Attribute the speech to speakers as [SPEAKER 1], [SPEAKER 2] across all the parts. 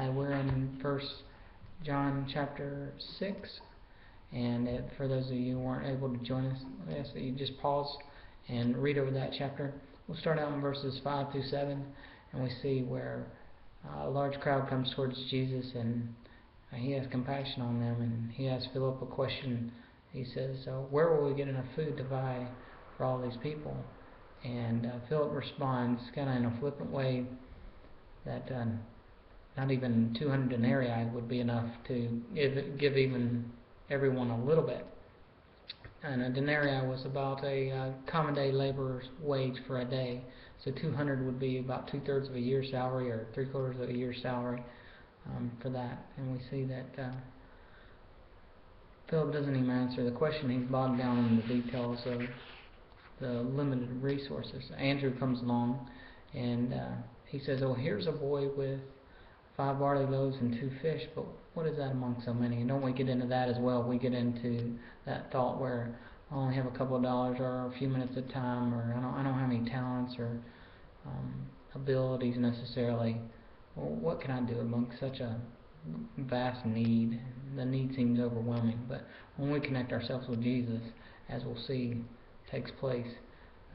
[SPEAKER 1] We're in John chapter 6, and for those of you who weren't able to join us, I ask that you just pause and read over that chapter. We'll start out in verses 5 through 7, and we see where a large crowd comes towards Jesus, and he has compassion on them, and he asks Philip a question. He says, where will we get enough food to buy for all these people? And Philip responds kind of in a flippant way that not even 200 denarii would be enough to give even everyone a little bit. And a denarii was about a common day laborer's wage for a day. So 200 would be about 2/3 of a year's salary, or 3/4 of a year's salary for that. And we see that Philip doesn't even answer the question. He's bogged down in the details of the limited resources. Andrew comes along, and he says, here's a boy with 5 barley loaves and 2 fish, but what is that among so many? And don't we get into that as well? We get into that thought where I only have a couple of dollars, or a few minutes of time, or I don't have any talents or abilities necessarily. Well, what can I do among such a vast need? The need seems overwhelming, but when we connect ourselves with Jesus, as we'll see takes place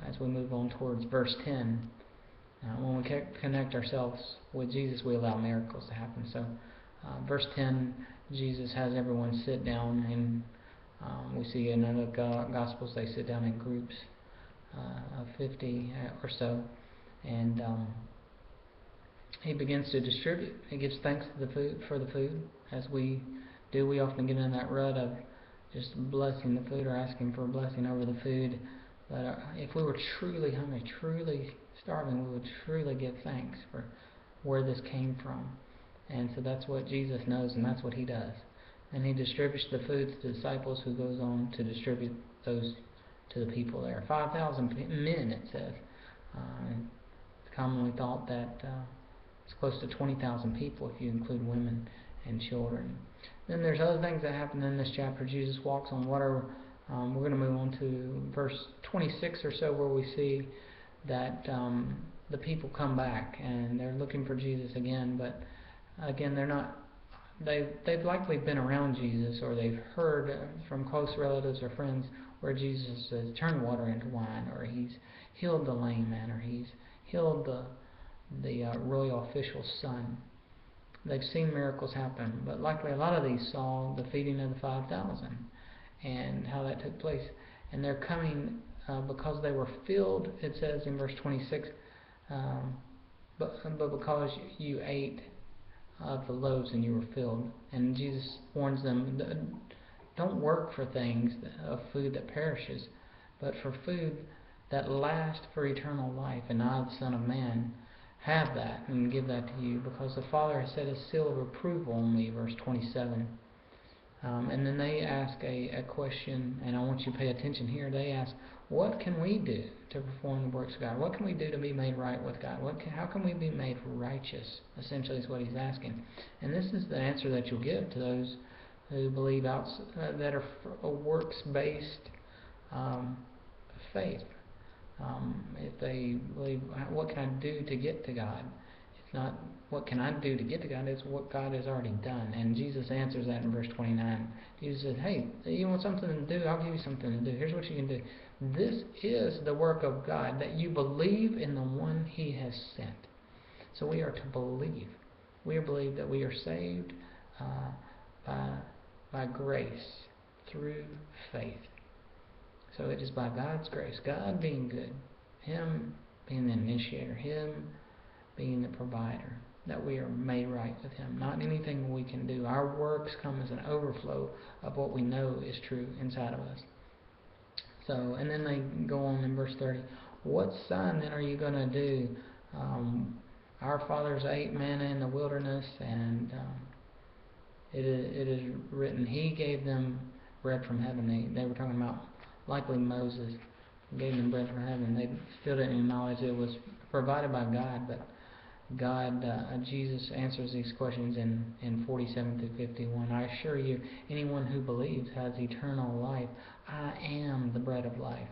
[SPEAKER 1] as we move on towards verse 10, when we connect ourselves with Jesus, we allow miracles to happen. So verse 10, Jesus has everyone sit down, and we see in other Gospels they sit down in groups of 50 or so, and he begins to distribute. He gives thanks to for the food, as we do. We often get in that rut of just blessing the food or asking for a blessing over the food. But if we were truly hungry, truly starving, we would truly give thanks for where this came from. And so that's what Jesus knows, and that's what he does. And he distributes the food to the disciples, who goes on to distribute those to the people there. 5,000 men, it says. It's commonly thought that it's close to 20,000 people if you include women and children. Then there's other things that happen in this chapter. Jesus walks on water. We're going to move on to verse 26 or so, where we see that the people come back and they're looking for Jesus again. But again, they're not. They've likely been around Jesus, or they've heard from close relatives or friends where Jesus has turned water into wine, or he's healed the lame man, or he's healed the royal official's son. They've seen miracles happen, but likely a lot of these saw the feeding of the 5,000 and how that took place. And they're coming because they were filled, it says in verse 26, but because you ate of the loaves and you were filled. And Jesus warns them, don't work for things of food that perishes, but for food that lasts for eternal life. And I, the Son of Man, have that and give that to you, because the Father has set his seal of approval on me, verse 27. And then they ask a question, and I want you to pay attention here. They ask, what can we do to perform the works of God? What can we do to be made right with God? How can we be made righteous? Essentially is what he's asking. And this is the answer that you'll give to those who believe that are a works-based faith. If they believe, what can I do to get to God? It's not what can I do to get to God, it's what God has already done. And Jesus answers that in verse 29. Jesus says, hey, you want something to do? I'll give you something to do. Here's what you can do. This is the work of God, that you believe in the one he has sent. So we are to believe. We believe that we are saved by grace through faith. So it is by God's grace, God being good, him being the initiator, him being the provider, that we are made right with him. Not anything we can do. Our works come as an overflow of what we know is true inside of us. So, and then they go on in verse 30. What sign then are you going to do? Our fathers ate manna in the wilderness, and it is written, he gave them bread from heaven. They were talking about likely Moses gave them bread from heaven. They still didn't acknowledge it was provided by God, but Jesus answers these questions in 47 through 51. I assure you, anyone who believes has eternal life. I am the bread of life.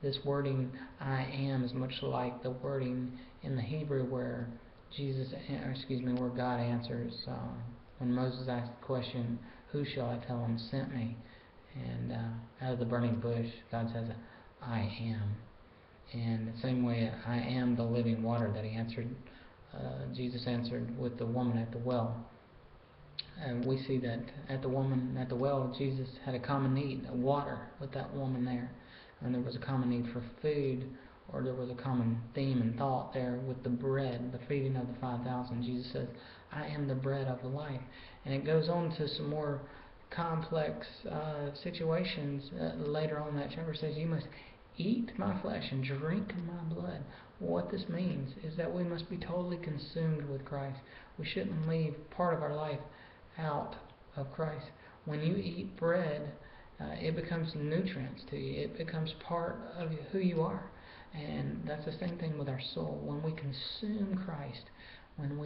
[SPEAKER 1] This wording, I am, is much like the wording in the Hebrew where where God answers when Moses asked the question, "Who shall I tell him sent me?" And out of the burning bush, God says, "I am." And the same way, "I am the living water" that Jesus answered with the woman at the well. And we see that at the woman at the well, Jesus had a common need, water, with that woman there. And there was a common need for food, or there was a common theme and thought there with the bread, the feeding of the 5,000. Jesus says, "I am the bread of life." And it goes on to some more complex situations later on in that chapter. It says, "You must eat my flesh and drink my blood." What this means is that we must be totally consumed with Christ. We shouldn't leave part of our life out of Christ. When you eat bread, it becomes nutrients to you. It becomes part of who you are. And that's the same thing with our soul. When we consume Christ, when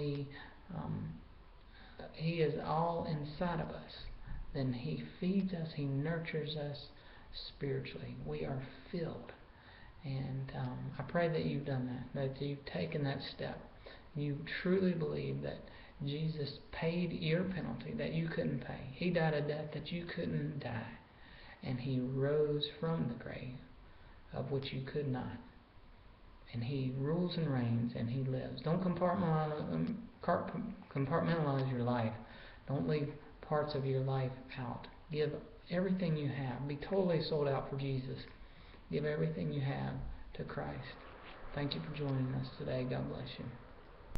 [SPEAKER 1] He is all inside of us, then He feeds us, He nurtures us spiritually. We are filled. And I pray that you've done that you've taken that step. You truly believe that Jesus paid your penalty that you couldn't pay. He died a death that you couldn't die. And He rose from the grave, of which you could not. And He rules and reigns, and He lives. Don't compartmentalize your life. Don't leave parts of your life out. Give everything you have. Be totally sold out for Jesus. Give everything you have to Christ. Thank you for joining us today. God bless you.